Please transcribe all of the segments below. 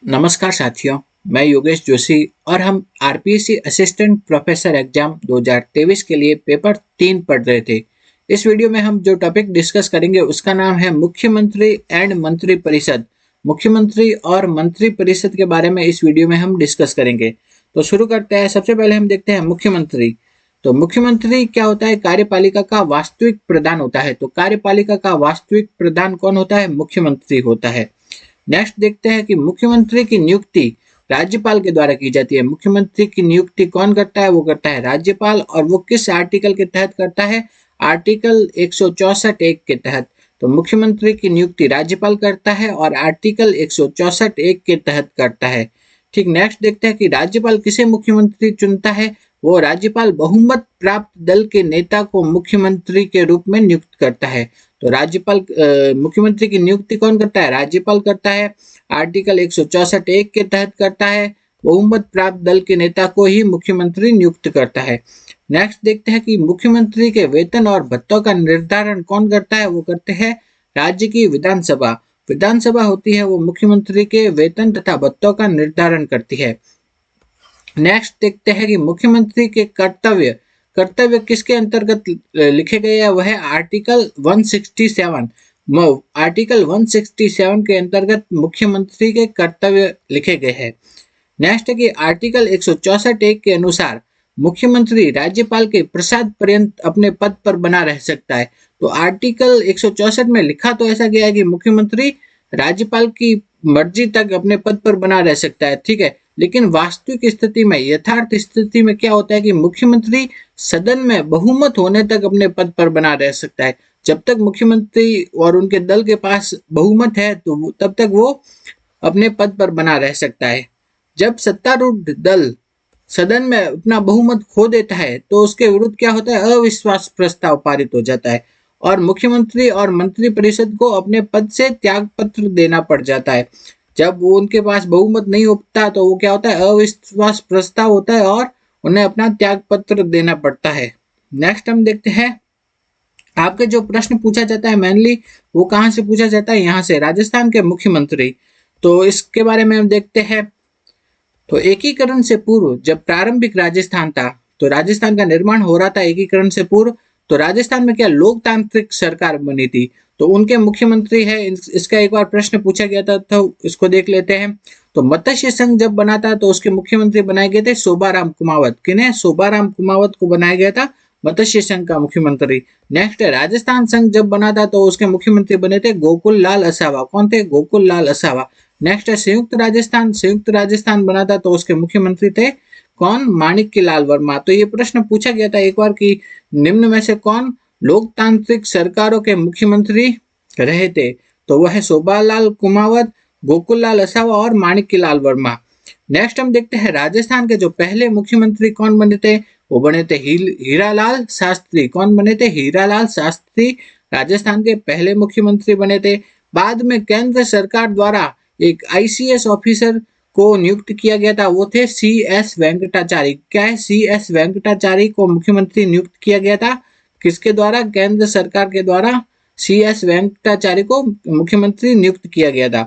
नमस्कार साथियों, मैं योगेश जोशी और हम आरपीएससी असिस्टेंट प्रोफेसर एग्जाम 2023 के लिए पेपर 3 पढ़ रहे थे। इस वीडियो में हम जो टॉपिक डिस्कस करेंगे उसका नाम है मुख्यमंत्री एंड मंत्री परिषद। मुख्यमंत्री और मंत्री परिषद के बारे में इस वीडियो में हम डिस्कस करेंगे। तो शुरू करते हैं। सबसे पहले हम देखते हैं मुख्यमंत्री। तो मुख्यमंत्री क्या होता है? कार्यपालिका का वास्तविक प्रधान होता है। तो कार्यपालिका का वास्तविक प्रधान कौन होता है? मुख्यमंत्री होता है। नेक्स्ट देखते हैं कि मुख्यमंत्री की नियुक्ति राज्यपाल के द्वारा की जाती है। मुख्यमंत्री की नियुक्ति कौन करता है? वो करता है राज्यपाल। और वो किस आर्टिकल के तहत करता है? आर्टिकल 164(1) के तहत। तो मुख्यमंत्री की नियुक्ति राज्यपाल करता है और आर्टिकल 164(1) के तहत करता है। ठीक, नेक्स्ट देखते हैं कि राज्यपाल किसे मुख्यमंत्री चुनता है। वो राज्यपाल बहुमत प्राप्त दल के नेता को मुख्यमंत्री के रूप में नियुक्त करता है। तो राज्यपाल मुख्यमंत्री की नियुक्ति कौन करता है? राज्यपाल करता है। आर्टिकल 164(1) के तहत करता है। बहुमत प्राप्त दल के नेता को ही मुख्यमंत्री नियुक्त करता है। नेक्स्ट देखते हैं कि मुख्यमंत्री के वेतन और भत्तों का निर्धारण कौन करता है? वो करते हैं राज्य की विधानसभा। विधानसभा होती है वो मुख्यमंत्री के वेतन तथा भत्तों का निर्धारण करती है। नेक्स्ट देखते हैं कि मुख्यमंत्री के कर्तव्य कर्तव्य किसके अंतर्गत लिखे गए हैं? वह है आर्टिकल 167। आर्टिकल 167 के अंतर्गत मुख्यमंत्री के कर्तव्य लिखे गए हैं। नेक्स्ट है कि आर्टिकल 164(1) के अनुसार मुख्यमंत्री राज्यपाल के प्रसाद पर्यंत अपने पद पर बना रह सकता है। तो आर्टिकल 164 में लिखा तो ऐसा गया है कि मुख्यमंत्री राज्यपाल की मर्जी तक अपने पद पर बना रह सकता है, ठीक है। लेकिन वास्तविक स्थिति में, यथार्थ स्थिति में क्या होता है कि मुख्यमंत्री सदन में बहुमत होने तक अपने पद पर बना रह सकता है। जब तक मुख्यमंत्री और उनके दल के पास बहुमत है तो तब तक वो अपने पद पर बना रह सकता है। जब सत्तारूढ़ दल सदन में अपना बहुमत खो देता है तो उसके विरुद्ध क्या होता है? अविश्वास प्रस्ताव पारित हो जाता है और मुख्यमंत्री और मंत्री परिषद को अपने पद से त्याग पत्र देना पड़ जाता है। जब वो उनके पास बहुमत नहीं होता तो वो क्या होता है? अविश्वास प्रस्ताव होता है और उन्हें अपना त्याग पत्र देना पड़ता है। नेक्स्ट हम देखते हैं, आपके जो प्रश्न पूछा जाता है मेनली वो कहाँ से पूछा जाता है? यहाँ से, राजस्थान के मुख्यमंत्री। तो इसके बारे में हम देखते हैं। तो एकीकरण से पूर्व जब प्रारंभिक राजस्थान था, तो राजस्थान का निर्माण हो रहा था एकीकरण से पूर्व, तो राजस्थान में क्या लोकतांत्रिक सरकार बनी थी। तो उनके मुख्यमंत्री है, इसका एक बार प्रश्न पूछा गया था, तो इसको देख लेते हैं। तो मत्स्य संघ जब बना था तो उसके मुख्यमंत्री बनाए गए थे शोभाराम कुमावत। किन्हें? शोभाराम कुमावत को बनाया गया था मत्स्य संघ का मुख्यमंत्री। नेक्स्ट है, राजस्थान संघ जब बना था तो उसके मुख्यमंत्री बने थे गोकुल लाल असावा। कौन थे? गोकुल लाल असावा। नेक्स्ट है संयुक्त राजस्थान। संयुक्त राजस्थान बना था तो उसके मुख्यमंत्री थे कौन? माणिक्य लाल वर्मा। तो ये प्रश्न पूछा गया था एक बार कि निम्न में से कौन लोकतांत्रिक सरकारों के मुख्यमंत्री रहे थे। तो वह है शोभालाल कुमावत, गोकुल लाल असावा और माणिक्य लाल वर्मा। नेक्स्ट हम देखते हैं राजस्थान के जो पहले मुख्यमंत्री कौन बने थे। वो बने थे हीरालाल शास्त्री। कौन बने थे? हीरालाल शास्त्री राजस्थान के पहले मुख्यमंत्री बने थे। बाद में केंद्र सरकार द्वारा एक आईसीएस ऑफिसर को नियुक्त किया गया था, वो थे CS वेंकटाचारी। क्या है? CS वेंकटाचारी को मुख्यमंत्री नियुक्त किया गया था। किसके द्वारा? केंद्र सरकार के द्वारा CS वेंकटाचारी को मुख्यमंत्री नियुक्त किया गया था।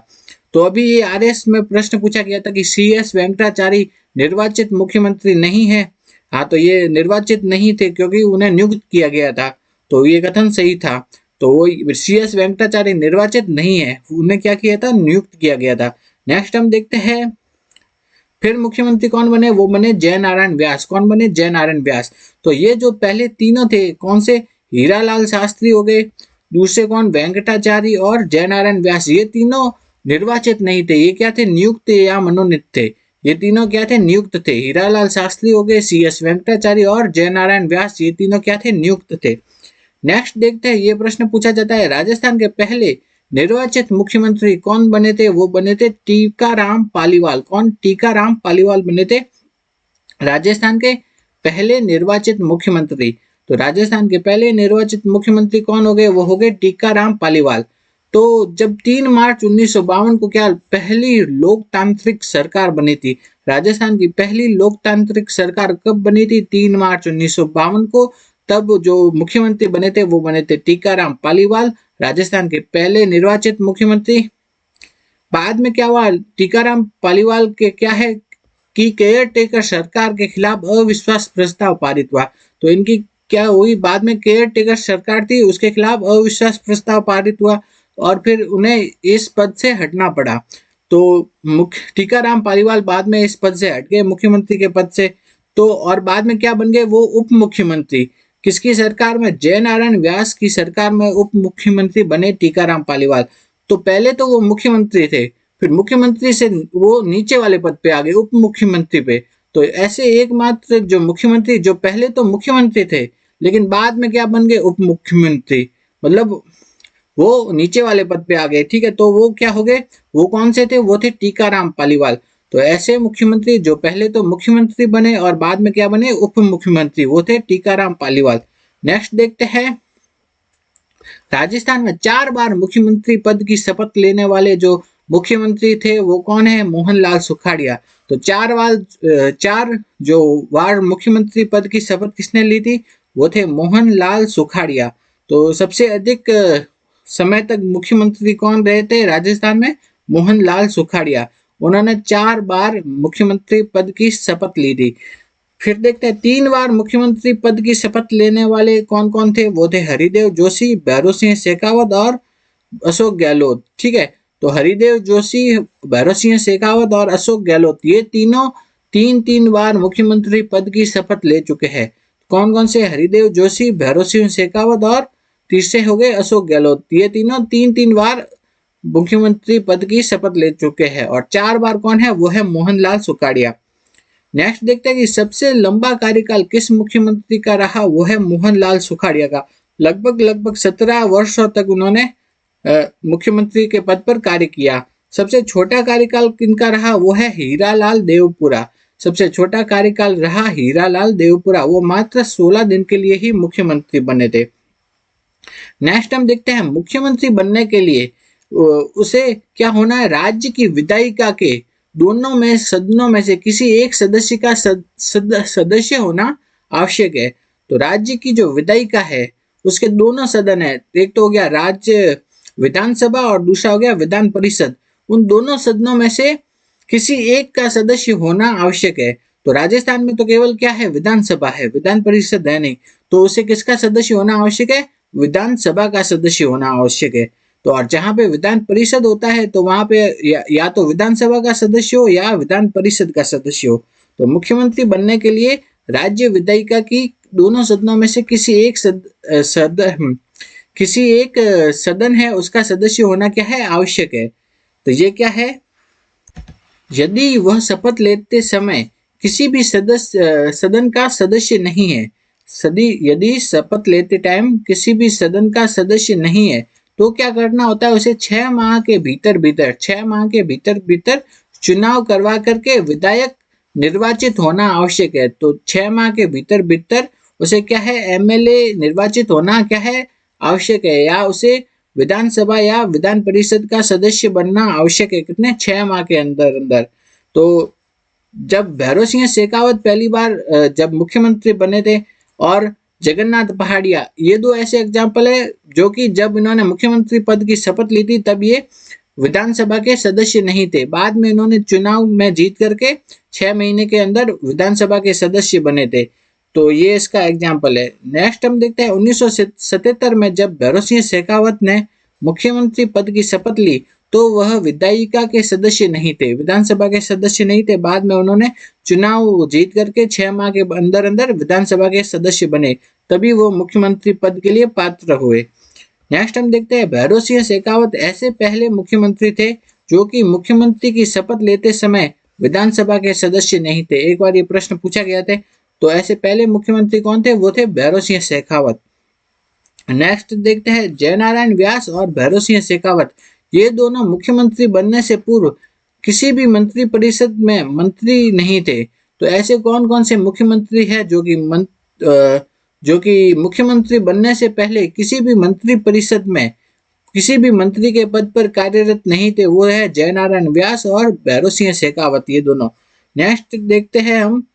तो अभी ये RS में प्रश्न पूछा गया था कि CS वेंकटाचारी निर्वाचित मुख्यमंत्री नहीं है। हाँ, तो ये निर्वाचित नहीं थे क्योंकि उन्हें नियुक्त किया गया था, तो ये कथन सही था। तो वो CS वेंकटाचार्य निर्वाचित नहीं है, उन्हें क्या किया था? नियुक्त किया गया था। नेक्स्ट हम देखते हैं, फिर मुख्यमंत्री कौन बने? वो बने जयनारायण व्यास। कौन बने? जयनारायण व्यास। तो ये जो पहले तीनों थे, कौन से? हीरालाल शास्त्री हो गए, दूसरे कौन? वेंकटाचार्य और जयनारायण व्यास। ये तीनों निर्वाचित नहीं थे, ये क्या थे? नियुक्त या मनोनीत थे। ये तीनों क्या थे? नियुक्त थे। हीरालाल शास्त्री हो गए, CS वेंकटाचार्य और जयनारायण व्यास, ये तीनों क्या थे? नियुक्त थे। नेक्स्ट देखते हैं, ये प्रश्न पूछा जाता है राजस्थान के पहले निर्वाचित मुख्यमंत्री कौन बने थे। वो बने थे टीकाराम पालीवाल। कौन? टीकाराम पालीवाल बने थे राजस्थान के पहले निर्वाचित मुख्यमंत्री। तो राजस्थान के पहले निर्वाचित मुख्यमंत्री कौन हो गए? वो हो गए टीकाराम पालीवाल। तो जब 3 मार्च 1952 को क्या पहली लोकतांत्रिक सरकार बनी थी, राजस्थान की पहली लोकतांत्रिक सरकार कब बनी थी? 3 मार्च 1952 को। तब जो मुख्यमंत्री बने थे वो बने थे टीकाराम पालीवाल, राजस्थान के पहले निर्वाचित मुख्यमंत्री। बाद में क्या हुआ, टीकाराम पालीवाल के क्या है कि केयर टेकर सरकार के खिलाफ अविश्वास प्रस्ताव पारित हुआ। तो इनकी क्या हुई, बाद में केयर टेकर सरकार थी उसके खिलाफ अविश्वास प्रस्ताव पारित हुआ और फिर उन्हें इस पद से हटना पड़ा। तो मुख्य टीकाराम पालीवाल बाद में इस पद से हट गए, मुख्यमंत्री के पद से। तो और बाद में क्या बन गए, वो उप मुख्यमंत्री। किसकी सरकार में, जयनारायण व्यास की सरकार में उप मुख्यमंत्री बने टीकाराम पालीवाल। तो पहले तो वो मुख्यमंत्री थे, फिर मुख्यमंत्री से वो नीचे वाले पद पे आ गए, उप मुख्यमंत्री पे। तो ऐसे एकमात्र जो मुख्यमंत्री, जो पहले तो मुख्यमंत्री थे लेकिन बाद में क्या बन गए, उप मुख्यमंत्री, मतलब वो नीचे वाले पद पे आ गए। ठीक है, तो वो क्या हो गए, वो कौन से थे, वो थे टीकाराम पालीवाल। तो ऐसे मुख्यमंत्री जो पहले तो मुख्यमंत्री बने और बाद में क्या बने, उप मुख्यमंत्री, वो थे टीकाराम पालीवाल। नेक्स्ट देखते हैं, राजस्थान में 4 बार मुख्यमंत्री पद की शपथ लेने वाले जो मुख्यमंत्री थे वो कौन है, मोहनलाल सुखाड़िया। तो 4 जो बार मुख्यमंत्री पद की शपथ किसने ली थी, वो थे मोहनलाल सुखाड़िया। तो सबसे अधिक समय तक मुख्यमंत्री कौन रहे थे राजस्थान में, मोहनलाल सुखाड़िया। उन्होंने 4 बार मुख्यमंत्री पद की शपथ ली थी। फिर देखते हैं 3 बार मुख्यमंत्री पद की शपथ लेने वाले कौन कौन थे, वो थे हरिदेव जोशी, भैरों सिंह शेखावत और अशोक गहलोत। ठीक है, तो हरिदेव जोशी, भैरों सिंह शेखावत और अशोक गहलोत, ये तीनों 3 बार मुख्यमंत्री पद की शपथ ले चुके हैं। कौन कौन से, हरिदेव जोशी, भैरों सिंह शेखावत और तीसरे हो गए अशोक गहलोत। ये तीनों 3 बार मुख्यमंत्री पद की शपथ ले चुके हैं। और 4 बार कौन है, वो है मोहनलाल सुखाड़िया। नेक्स्ट देखते हैं कि सबसे लंबा कार्यकाल किस मुख्यमंत्री का रहा, वो है मोहनलाल सुखाड़िया का। लगभग 17 वर्षों तक उन्होंने मुख्यमंत्री के पद पर कार्य किया। सबसे छोटा कार्यकाल किनका रहा, वो है हीरालाल देवपुरा। सबसे छोटा कार्यकाल रहा हीरालाल देवपुरा, वो मात्र 16 दिन के लिए ही मुख्यमंत्री बने थे। नेक्स्ट हम देखते हैं, मुख्यमंत्री बनने के लिए उसे क्या होना है, राज्य की विधायिका के दोनों में सदनों में से किसी एक सदस्य का सदस्य होना आवश्यक है। तो राज्य की जो विधायिका है उसके दोनों सदन है, एक तो हो गया राज्य विधानसभा और दूसरा हो गया विधान परिषद। उन दोनों सदनों में से किसी एक का सदस्य होना आवश्यक है। तो राजस्थान में तो केवल क्या है, विधानसभा है, विधान परिषद है नहीं। तो उसे किसका सदस्य होना आवश्यक है, विधानसभा का सदस्य होना आवश्यक है। तो और जहां पे विधान परिषद होता है तो वहां पे या तो विधानसभा का सदस्य हो या विधान परिषद का सदस्य हो। तो मुख्यमंत्री बनने के लिए राज्य विधायिका की दोनों सदनों में से किसी एक सदन है उसका सदस्य होना क्या है, आवश्यक है। तो ये क्या है, यदि वह शपथ लेते समय किसी भी सदन का सदस्य नहीं है, यदि शपथ लेते टाइम किसी भी सदन का सदस्य नहीं है तो क्या करना होता है, उसे 6 माह के भीतर चुनाव करवा करके विधायक निर्वाचित होना आवश्यक है। तो 6 माह के भीतर उसे क्या है, एमएलए निर्वाचित होना क्या है, आवश्यक है, या उसे विधानसभा या विधान परिषद का सदस्य बनना आवश्यक है, कितने, 6 माह के अंदर अंदर। तो जब भैरों सिंह शेखावत पहली बार जब मुख्यमंत्री बने थे और जगन्नाथ पहाड़िया, ये 2 ऐसे एग्जाम्पल है जो कि जब इन्होंने मुख्यमंत्री पद की शपथ ली थी तब ये विधानसभा के सदस्य नहीं थे। बाद में इन्होंने चुनाव में जीत करके 6 महीने के अंदर विधानसभा के सदस्य बने थे। तो ये इसका एग्जाम्पल है। नेक्स्ट हम देखते हैं 1977 में जब भैरों सिंह शेखावत ने मुख्यमंत्री पद की शपथ ली तो वह विधायिका के सदस्य नहीं थे, विधानसभा के सदस्य नहीं थे। बाद में उन्होंने चुनाव जीत करके 6 माह के अंदर अंदर विधानसभा के सदस्य बने, तभी वो मुख्यमंत्री पद के लिए पात्र हुए। नेक्स्ट हम देखते हैं, भैरों सिंह शेखावत ऐसे पहले मुख्यमंत्री थे जो कि मुख्यमंत्री की शपथ लेते समय विधानसभा के सदस्य नहीं थे। एक बार ये प्रश्न पूछा गया था, तो ऐसे पहले मुख्यमंत्री कौन थे, वो थे भैरों सिंह शेखावत। नेक्स्ट देखते हैं, जयनारायण व्यास और भैरों सिंह शेखावत, ये दोनों मुख्यमंत्री बनने से पूर्व किसी भी मंत्री परिषद में मंत्री नहीं थे। तो ऐसे कौन कौन से मुख्यमंत्री हैं जो कि मुख्यमंत्री बनने से पहले किसी भी मंत्री परिषद में किसी भी मंत्री के पद पर कार्यरत नहीं थे, वो है जयनारायण व्यास और भैरों सिंह शेखावत, ये दोनों। नेक्स्ट देखते हैं हम,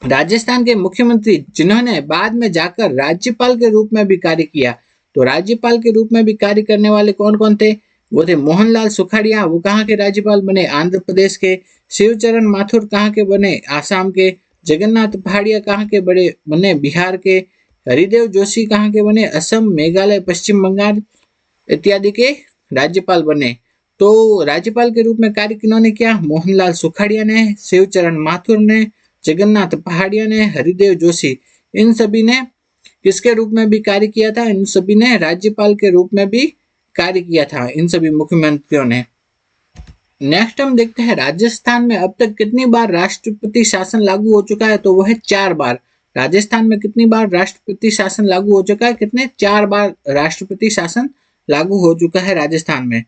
राजस्थान के मुख्यमंत्री जिन्होंने बाद में जाकर राज्यपाल के रूप में भी कार्य किया। तो राज्यपाल के रूप में भी कार्य करने वाले कौन कौन थे, वो थे मोहनलाल सुखाड़िया, वो कहाँ के राज्यपाल बने, आंध्र प्रदेश के। शिवचरण माथुर कहाँ के बने, आसाम के। जगन्नाथ पहाड़िया कहाँ के बने, बिहार के। हरिदेव जोशी कहाँ के बने, असम, मेघालय, पश्चिम बंगाल इत्यादि के राज्यपाल बने। तो राज्यपाल के रूप में कार्य किन्होंने किया, मोहनलाल सुखाड़िया ने, शिवचरण माथुर ने, जगन्नाथ पहाड़िया ने, हरिदेव जोशी। इन सभी ने किसके रूप में भी कार्य किया था, इन सभी ने राज्यपाल के रूप में भी कार्य किया था, इन सभी मुख्यमंत्रियों ने। नेक्स्ट हम देखते हैं राजस्थान में अब तक कितनी बार राष्ट्रपति शासन लागू हो चुका है, तो वह है 4 बार। राजस्थान में कितनी बार राष्ट्रपति शासन लागू हो चुका है, कितने, 4 बार राष्ट्रपति शासन लागू हो चुका है राजस्थान में।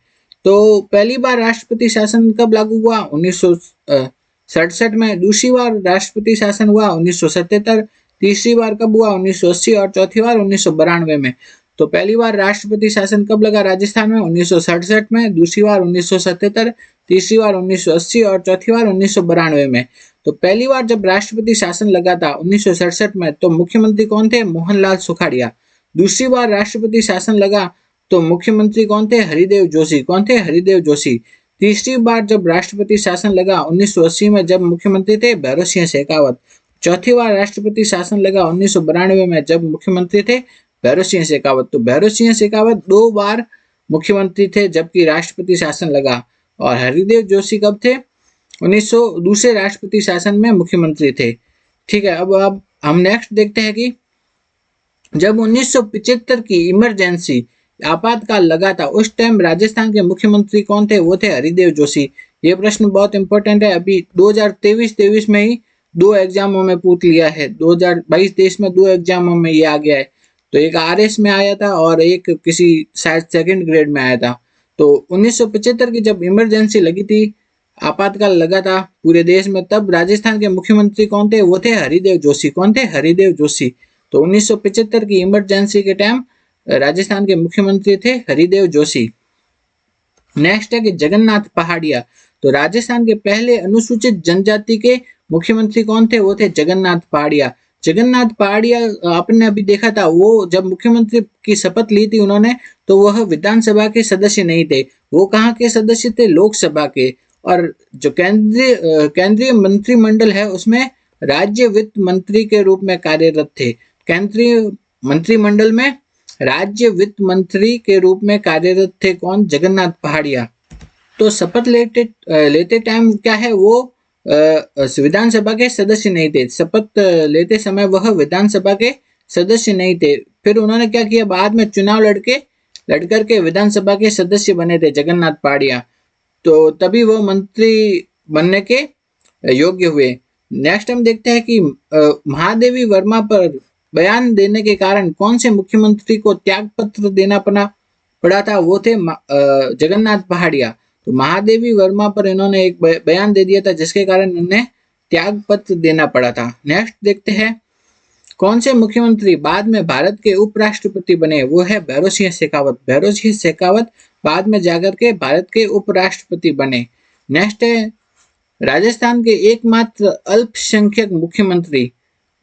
तो पहली बार राष्ट्रपति शासन कब लागू हुआ, 1967 में। दूसरी बार राष्ट्रपति शासन हुआ 1977। तीसरी बार कब हुआ, 1980। और चौथी बार 1992 में। तो पहली बार राष्ट्रपति शासन कब लगा राजस्थान में, 1967 में। दूसरी बार 1977, तीसरी बार 1980 और चौथी बार 1992 में। तो पहली बार जब राष्ट्रपति शासन लगा था 1967 में, तो मुख्यमंत्री कौन थे, मोहनलाल सुखाड़िया। दूसरी बार राष्ट्रपति शासन लगा तो मुख्यमंत्री कौन थे, हरिदेव जोशी। कौन थे, हरिदेव जोशी। तीसरी बार जब राष्ट्रपति शासन लगा 1980 में, जब मुख्यमंत्री थे भैरों सिंह शेखावत। चौथी बार राष्ट्रपति शासन लगा 1992 में, जब मुख्यमंत्री थे भैरों सिंह शेखावत। तो भैरों सिंह शेखावत 2 बार मुख्यमंत्री थे जबकि राष्ट्रपति शासन लगा। और हरिदेव जोशी कब थे, 1900 दूसरे राष्ट्रपति शासन में मुख्यमंत्री थे। ठीक है, अब हम नेक्स्ट देखते हैं कि जब 1975 की इमरजेंसी आपातकाल लगा था, उस टाइम राजस्थान के मुख्यमंत्री कौन थे, वो थे हरिदेव जोशी। ये प्रश्न बहुत इंपॉर्टेंट है, अभी 2023 में ही 2 एग्जामों में पूछ लिया है। 2022-23 में 2 एग्जामों में ये आ गया है। तो एक आरएस में आया था और एक किसी शायद सेकंड ग्रेड में आया था। तो 1975 की जब इमरजेंसी लगी थी, आपातकाल लगा था पूरे देश में, तब राजस्थान के मुख्यमंत्री कौन थे, वो थे हरिदेव जोशी। कौन थे, हरिदेव जोशी। तो 1975 की इमरजेंसी के टाइम राजस्थान के मुख्यमंत्री थे हरिदेव जोशी। नेक्स्ट है कि जगन्नाथ पहाड़िया। तो राजस्थान के पहले अनुसूचित जनजाति के मुख्यमंत्री कौन थे, वो थे जगन्नाथ पहाड़िया। जगन्नाथ पहाड़िया आपने अभी देखा था, वो जब मुख्यमंत्री की शपथ ली थी उन्होंने, तो वह विधानसभा के सदस्य नहीं थे। वो कहाँ के सदस्य थे, लोकसभा के। और जो केंद्रीय मंत्रिमंडल है उसमें राज्य वित्त मंत्री के रूप में कार्यरत थे। केंद्रीय मंत्रिमंडल में राज्य वित्त मंत्री के रूप में कार्यरत थे कौन, जगन्नाथ पहाड़िया। तो शपथ लेते टाइम क्या है, वो विधानसभा के सदस्य नहीं थे। शपथ लेते समय वह विधानसभा के सदस्य नहीं थे। फिर उन्होंने क्या किया, बाद में चुनाव लड़कर के विधानसभा के सदस्य बने थे जगन्नाथ पहाड़िया। तो तभी वो मंत्री बनने के योग्य हुए। नेक्स्ट हम देखते हैं कि महादेवी वर्मा पर बयान देने के कारण कौन से मुख्यमंत्री को त्याग पत्र देना पड़ा था, वो थे जगन्नाथ पहाड़िया। तो महादेवी वर्मा पर इन्होंने एक बयान दे दिया था जिसके कारण इन्हें त्याग पत्र देना पड़ा था। नेक्स्ट देखते हैं कौन से मुख्यमंत्री बाद में भारत के उपराष्ट्रपति बने, वो है भैरों सिंह शेखावत। भैरों सिंह शेखावत बाद में जाकर के भारत के उपराष्ट्रपति बने। नेक्स्ट है राजस्थान के एकमात्र अल्पसंख्यक मुख्यमंत्री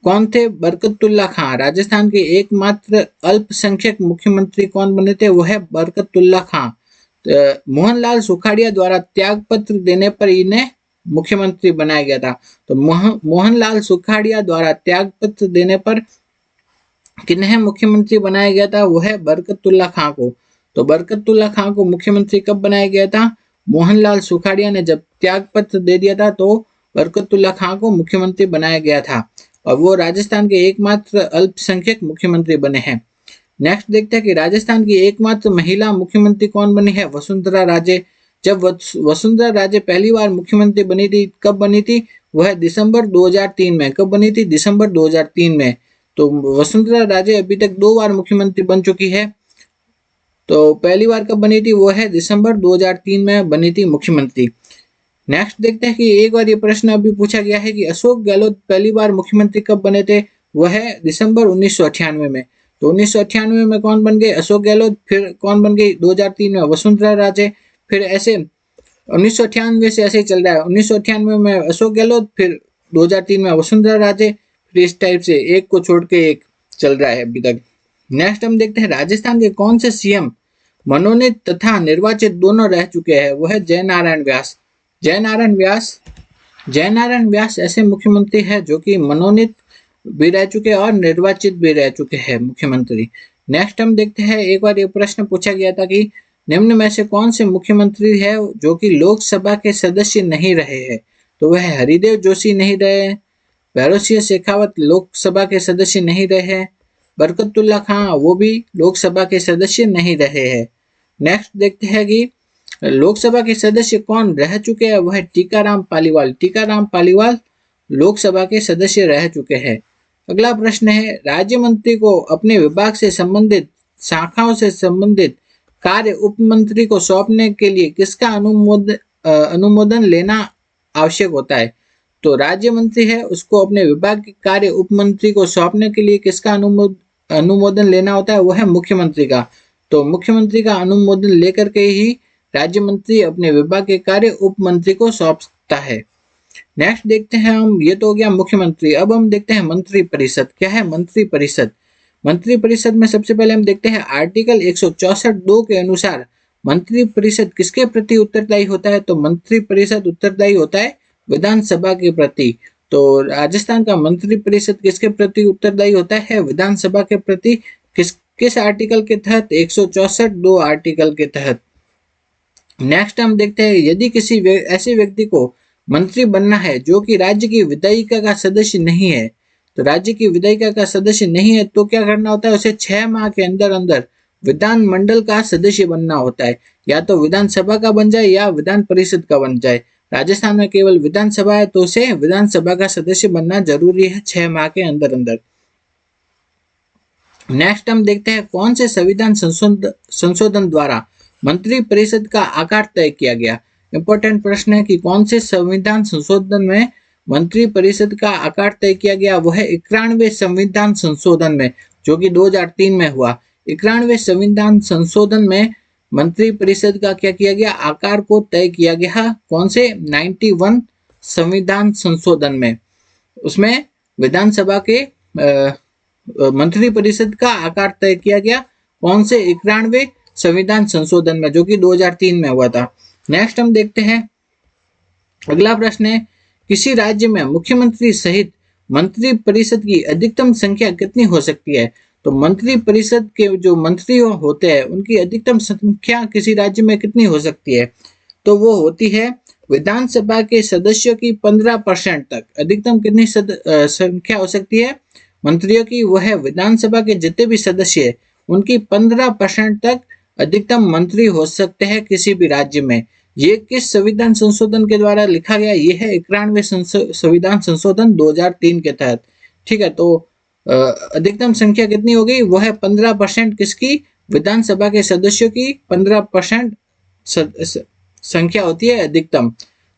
कौन थे, बरकतुल्ला खां। राजस्थान के एकमात्र अल्पसंख्यक मुख्यमंत्री कौन बने थे, वो है बरकतुल्ला खां। मोहनलाल सुखाड़िया द्वारा त्याग पत्र देने पर इन्हें मुख्यमंत्री बनाया गया था। तो मोहनलाल सुखाड़िया द्वारा त्याग पत्र देने पर किन्हें मुख्यमंत्री बनाया गया था, वो है बरकतुल्ला खां को। तो बरकतुल्ला खां को मुख्यमंत्री कब बनाया गया था, मोहनलाल सुखाड़िया ने जब त्याग पत्र दे दिया था तो बरकतुल्ला खां को मुख्यमंत्री बनाया गया था। और वो राजस्थान के एकमात्र अल्पसंख्यक मुख्यमंत्री बने हैं। नेक्स्ट देखते हैं कि राजस्थान की एकमात्र महिला मुख्यमंत्री कौन बनी है, वसुंधरा राजे। जब वसुंधरा राजे पहली बार मुख्यमंत्री बनी थी, कब बनी थी, वह दिसंबर 2003 में। कब बनी थी, दिसंबर 2003 में। तो वसुंधरा राजे अभी तक 2 बार मुख्यमंत्री बन चुकी है। तो पहली बार कब बनी थी, वो है दिसंबर 2003 में बनी थी मुख्यमंत्री। नेक्स्ट देखते हैं कि एक बार ये प्रश्न अभी पूछा गया है कि अशोक गहलोत पहली बार मुख्यमंत्री कब बने थे, वह है दिसंबर 1998 में। तो 1998 में कौन बन गए, अशोक गहलोत। फिर कौन बन गई 2003 में, वसुंधरा राजे। फिर ऐसे 1998 से ऐसे ही चल रहा है, 1998 में अशोक गहलोत, फिर 2003 में वसुंधरा राजे। फिर इस टाइप से एक को छोड़ के एक चल रहा है अभी तक। नेक्स्ट हम देखते हैं राजस्थान के कौन से सीएम मनोनीत तथा निर्वाचित दोनों रह चुके हैं, वो है जयनारायण व्यास। जयनारायण व्यास जयनारायण व्यास ऐसे मुख्यमंत्री हैं जो कि मनोनीत भी रह चुके हैं और निर्वाचित भी रह चुके हैं मुख्यमंत्री। नेक्स्ट हम देखते हैं, एक बार ये प्रश्न पूछा गया था कि निम्न में से कौन से मुख्यमंत्री है जो कि लोकसभा के सदस्य नहीं रहे हैं। तो वह हरिदेव जोशी नहीं रहे हैं, भैरों सिंह शेखावत लोकसभा के सदस्य नहीं रहे हैं, बरकतुल्ला खां वो भी लोकसभा के सदस्य नहीं रहे हैं। नेक्स्ट देखते हैं कि लोकसभा के सदस्य कौन रह चुके हैं, वह टीकाराम पालीवाल। टीकाराम पालीवाल लोकसभा के सदस्य रह चुके हैं। अगला प्रश्न है, राज्य मंत्री को अपने विभाग से संबंधित शाखाओं से संबंधित कार्य उप मंत्री को सौंपने के लिए किसका अनुमोदन लेना आवश्यक होता है। तो राज्य मंत्री है, उसको अपने विभाग के कार्य उप मंत्री को सौंपने के लिए किसका अनुमोदन लेना होता है, वो है मुख्यमंत्री का। तो मुख्यमंत्री का अनुमोदन लेकर के ही राज्य मंत्री अपने विभाग के कार्य उप मंत्री को सौंपता है। नेक्स्ट देखते हैं हम, ये तो हो गया मुख्यमंत्री। अब हम देखते हैं मंत्री परिषद। क्या है मंत्री परिषद? मंत्री परिषद में सबसे पहले हम देखते हैं आर्टिकल 164(2) के अनुसार मंत्री परिषद किसके प्रति उत्तरदायी होता है। तो मंत्री परिषद उत्तरदायी होता है विधानसभा के प्रति। तो राजस्थान का मंत्री परिषद किसके प्रति उत्तरदायी होता है? विधानसभा के प्रति। किस आर्टिकल के तहत? 164(2) आर्टिकल के तहत। नेक्स्ट हम देखते हैं, यदि किसी ऐसे व्यक्ति को मंत्री बनना है जो कि राज्य की विधायिका का सदस्य नहीं है, तो राज्य की विधायिका का सदस्य नहीं है तो क्या करना होता है? उसे 6 माह के अंदर अंदर विधान मंडल का सदस्य बनना होता है। या तो विधानसभा का बन जाए या विधान परिषद का बन जाए। राजस्थान में केवल विधानसभा है तो उसे विधानसभा का सदस्य बनना जरूरी है 6 माह के अंदर अंदर। नेक्स्ट हम देखते हैं, कौन से संविधान संशोधन द्वारा मंत्री परिषद का आकार तय किया गया। इंपॉर्टेंट प्रश्न है कि कौन से संविधान संशोधन में मंत्री परिषद का आकार तय किया गया। वो है 91वें संविधान संशोधन में, जो कि 2003 में हुआ। 91वें संविधान संशोधन में मंत्री परिषद का क्या किया गया? आकार को तय किया गया। कौन से? 91 संविधान संशोधन में। उसमें विधानसभा के मंत्री परिषद का आकार तय किया गया। कौन से? 91वें संविधान संशोधन में, जो कि 2003 में हुआ था। नेक्स्ट हम देखते हैं, अगला प्रश्न है, किसी राज्य में मुख्यमंत्री सहित मंत्री परिषद की अधिकतम संख्या कितनी हो सकती है। तो मंत्री परिषद के जो मंत्री होते हैं उनकी अधिकतम संख्या किसी राज्य में कितनी हो सकती है। तो वो होती है विधानसभा के सदस्यों की 15% तक। अधिकतम कितनी संख्या हो सकती है मंत्रियों की? वो है विधानसभा के जितने भी सदस्य है उनकी 15% तक अधिकतम मंत्री हो सकते हैं किसी भी राज्य में। ये किस संविधान संशोधन के द्वारा लिखा गया? ये है 91वें संविधान संशोधन 2003 के तहत। ठीक है, तो अधिकतम संख्या कितनी होगी? वो है 15% किसकी? विधानसभा के सदस्यों की 15% संख्या होती है अधिकतम।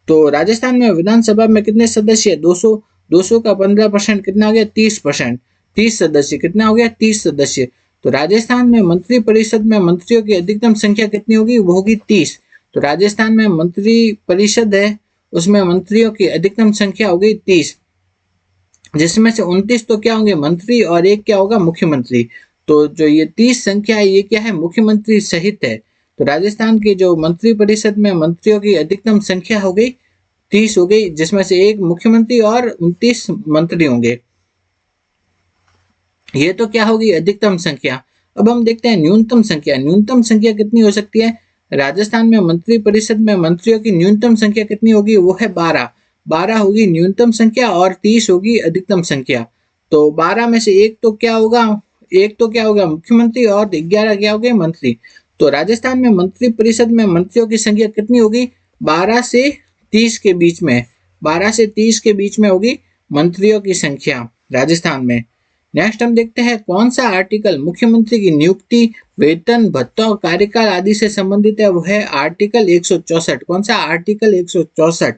तो राजस्थान में विधानसभा में कितने सदस्य है? 200 का 15% कितना हो गया? 30%। 30 सदस्य। कितना हो गया? 30 सदस्य। तो राजस्थान में मंत्री परिषद में मंत्रियों की अधिकतम संख्या कितनी होगी? वो होगी 30। तो राजस्थान में मंत्री परिषद है उसमें मंत्रियों की अधिकतम संख्या हो गई 30, जिसमें से 29 तो क्या होंगे? मंत्री, और एक क्या होगा? मुख्यमंत्री। तो जो ये 30 संख्या है ये क्या है? मुख्यमंत्री सहित है। तो राजस्थान की जो मंत्री परिषद में मंत्रियों की अधिकतम संख्या हो गई 30 हो गई, जिसमें से एक मुख्यमंत्री और 29 मंत्री होंगे। ये तो क्या होगी? अधिकतम संख्या। अब हम देखते हैं न्यूनतम संख्या। न्यूनतम संख्या कितनी हो सकती है? राजस्थान में मंत्री परिषद में मंत्रियों की न्यूनतम संख्या कितनी होगी? वो है 12। 12 होगी न्यूनतम संख्या और 30 होगी अधिकतम संख्या। तो 12 में से एक तो क्या होगा? मुख्यमंत्री, और 11 क्या हो गए? मंत्री। तो राजस्थान में मंत्री परिषद में मंत्रियों की संख्या कितनी होगी? 12 से 30 के बीच में। 12 से 30 के बीच में होगी मंत्रियों की संख्या राजस्थान में। नेक्स्ट हम देखते हैं, कौन सा आर्टिकल मुख्यमंत्री की नियुक्ति, वेतन, भत्ता और कार्यकाल आदि से संबंधित है। वो है आर्टिकल 164। कौन सा? आर्टिकल 164।